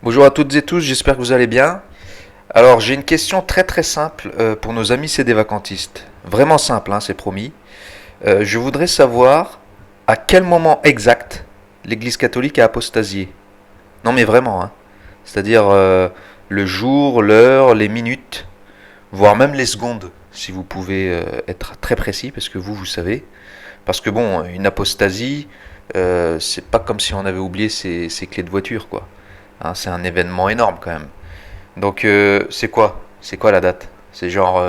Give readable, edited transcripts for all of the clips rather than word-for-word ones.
Bonjour à toutes et tous, j'espère que vous allez bien. Alors j'ai une question très très simple pour nos amis CD-vacantistes. Vraiment simple, hein, c'est promis. Je voudrais savoir à quel moment exact l'Église catholique a apostasié. Non mais vraiment, hein. C'est-à-dire le jour, l'heure, les minutes, voire même les secondes, si vous pouvez être très précis, parce que vous savez. Parce que bon, une apostasie, c'est pas comme si on avait oublié ses clés de voiture, quoi. Hein, c'est un événement énorme quand même. Donc c'est quoi? C'est quoi la date? C'est genre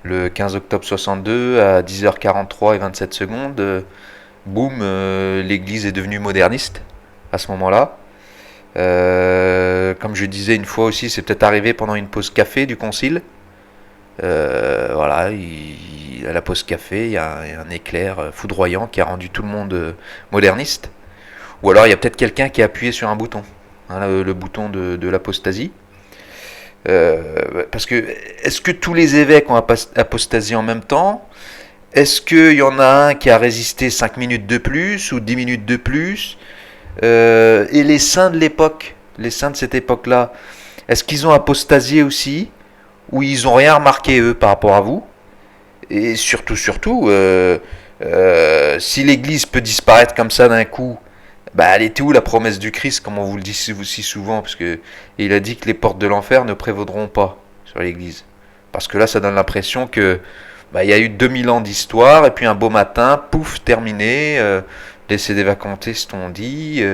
le 15 octobre 62 à 10h43 et 27 secondes. Boum, l'église est devenue moderniste à ce moment-là. Comme je disais une fois aussi, c'est peut-être arrivé pendant une pause café du concile. Voilà, à la pause café, il y a un éclair foudroyant qui a rendu tout le monde moderniste. Ou alors il y a peut-être quelqu'un qui a appuyé sur un bouton, hein, le bouton de l'apostasie. Parce que est-ce que tous les évêques ont apostasié en même temps? Est-ce qu'il y en a un qui a résisté 5 minutes de plus ou 10 minutes de plus? Et les saints de l'époque, les saints de cette époque-là, est-ce qu'ils ont apostasié aussi? Ou ils n'ont rien remarqué eux par rapport à vous? Et surtout, si l'Église peut disparaître comme ça d'un coup, bah, elle était où la promesse du Christ, comme on vous le dit si souvent, parce que il a dit que les portes de l'enfer ne prévaudront pas sur l'Église. Parce que là, ça donne l'impression que bah, il y a eu 2000 ans d'histoire, et puis un beau matin, pouf, terminé, laissez des vacantistes, on dit.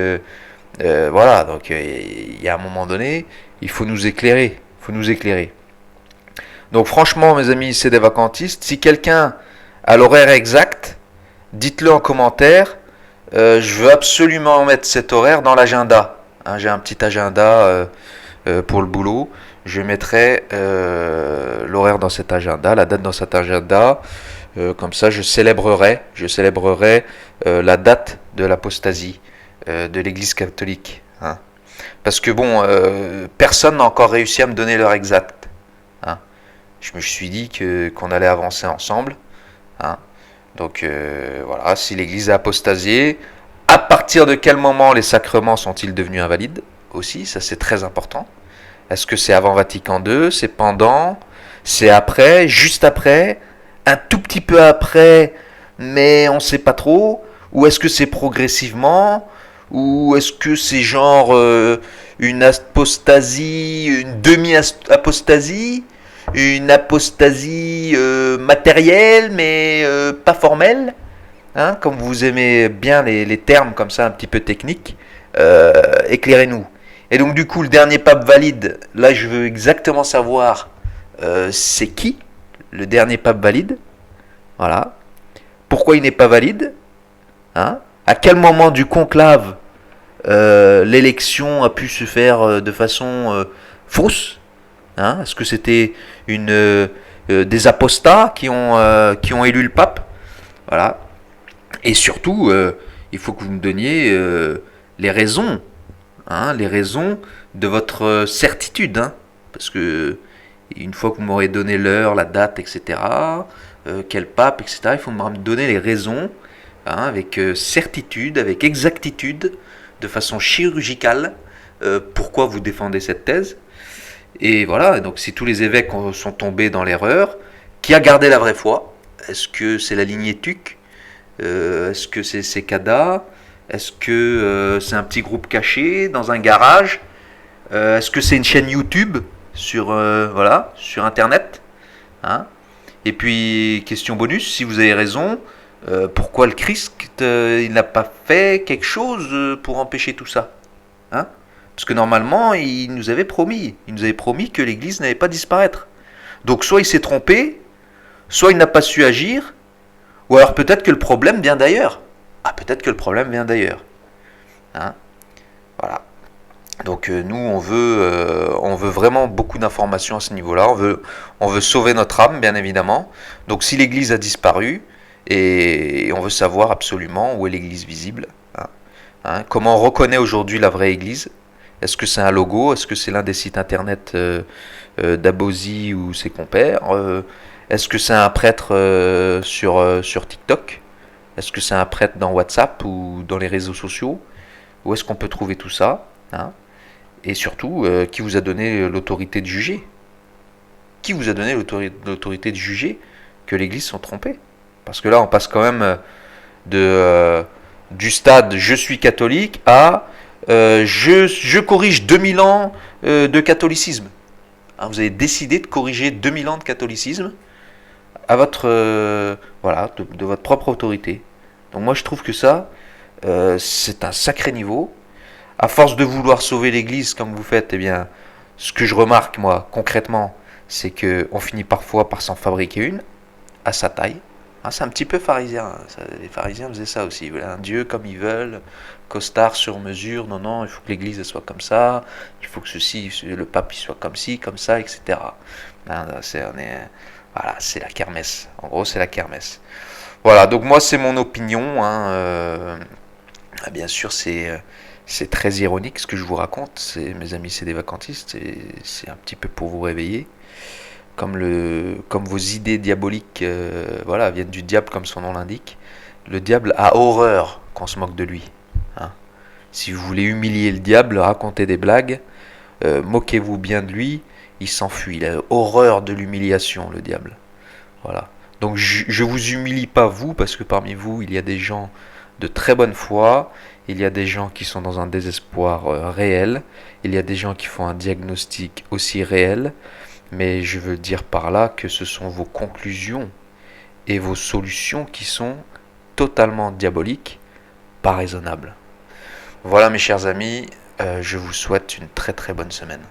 Voilà, donc il y a un moment donné, il faut nous éclairer. Il faut nous éclairer. Donc franchement, mes amis, c'est des vacantistes. Si quelqu'un a l'horaire exact, dites-le en commentaire. Je veux absolument mettre cet horaire dans l'agenda. Hein, j'ai un petit agenda pour le boulot. Je mettrai l'horaire dans cet agenda, la date dans cet agenda. Comme ça, je célébrerai la date de l'apostasie de l'Église catholique. Hein. Parce que bon, personne n'a encore réussi à me donner l'heure exacte. Hein. Je me suis dit qu'on allait avancer ensemble. Hein. Donc voilà, si l'Église a apostasié, à partir de quel moment les sacrements sont-ils devenus invalides? Aussi, ça c'est très important. Est-ce que c'est avant Vatican II? C'est pendant? C'est après? Juste après? Un tout petit peu après, mais on ne sait pas trop? Ou est-ce que c'est progressivement? Ou est-ce que c'est genre une apostasie, une demi-apostasie? Une apostasie matérielle mais pas formelle, hein, comme vous aimez bien les termes comme ça un petit peu techniques, éclairez-nous. Et donc du coup le dernier pape valide, là je veux exactement savoir c'est qui le dernier pape valide, voilà. Pourquoi il n'est pas valide, hein, à quel moment du conclave l'élection a pu se faire de façon fausse. Hein, est-ce que c'était des apostats qui ont élu le pape? Voilà. Et surtout, il faut que vous me donniez les raisons, hein, les raisons de votre certitude. Hein, parce que une fois que vous m'aurez donné l'heure, la date, etc., quel pape, etc., il faut me donner les raisons, hein, avec certitude, avec exactitude, de façon chirurgicale, pourquoi vous défendez cette thèse. Et voilà, donc si tous les évêques sont tombés dans l'erreur, qui a gardé la vraie foi? Est-ce que c'est la lignée Tuc? Est-ce que c'est Sekada? Est-ce que c'est un petit groupe caché dans un garage? Est-ce que c'est une chaîne YouTube sur Internet, hein? Et puis, question bonus, si vous avez raison, pourquoi le Christ il n'a pas fait quelque chose pour empêcher tout ça, hein? Parce que normalement, il nous avait promis que l'Église n'allait pas disparaître. Donc soit il s'est trompé, soit il n'a pas su agir, ou alors peut-être que le problème vient d'ailleurs. Ah, peut-être que le problème vient d'ailleurs. Hein, voilà. Donc nous, on veut vraiment beaucoup d'informations à ce niveau-là. On veut sauver notre âme, bien évidemment. Donc si l'Église a disparu, et on veut savoir absolument où est l'Église visible. Hein, hein, comment on reconnaît aujourd'hui la vraie Église? Est-ce que c'est un logo? Est-ce que c'est l'un des sites internet d'Abosi ou ses compères? Est-ce que c'est un prêtre sur TikTok? Est-ce que c'est un prêtre dans WhatsApp ou dans les réseaux sociaux? Où est-ce qu'on peut trouver tout ça? Hein, Et surtout, qui vous a donné l'autorité de juger? Qui vous a donné l'autorité de juger que l'Église sont trompées? Parce que là, on passe quand même du stade je suis catholique à je corrige 2000 ans de catholicisme. Hein, vous avez décidé de corriger 2000 ans de catholicisme à votre voilà de votre propre autorité. Donc moi je trouve que ça c'est un sacré niveau. À force de vouloir sauver l'Église comme vous faites, eh bien ce que je remarque moi concrètement, c'est que on finit parfois par s'en fabriquer une à sa taille. Hein, c'est un petit peu pharisien. Les pharisiens faisaient ça aussi. Ils voulaient un Dieu comme ils veulent, costard sur mesure. Non, non, il faut que l'Église soit comme ça. Il faut que ceci, le pape, il soit comme ci, comme ça, etc. Hein, voilà, c'est la kermesse. En gros, c'est la kermesse. Voilà, donc moi, c'est mon opinion. Hein, bien sûr, c'est très ironique ce que je vous raconte. Mes amis, c'est des vacantistes. C'est un petit peu pour vous réveiller. Comme vos idées diaboliques voilà, viennent du diable comme son nom l'indique, le diable a horreur qu'on se moque de lui. Hein. Si vous voulez humilier le diable, racontez des blagues, moquez-vous bien de lui, il s'enfuit. Il a horreur de l'humiliation, le diable. Voilà. Donc je vous humilie pas vous, parce que parmi vous, il y a des gens de très bonne foi, il y a des gens qui sont dans un désespoir réel, il y a des gens qui font un diagnostic aussi réel, mais je veux dire par là que ce sont vos conclusions et vos solutions qui sont totalement diaboliques, pas raisonnables. Voilà mes chers amis, je vous souhaite une très très bonne semaine.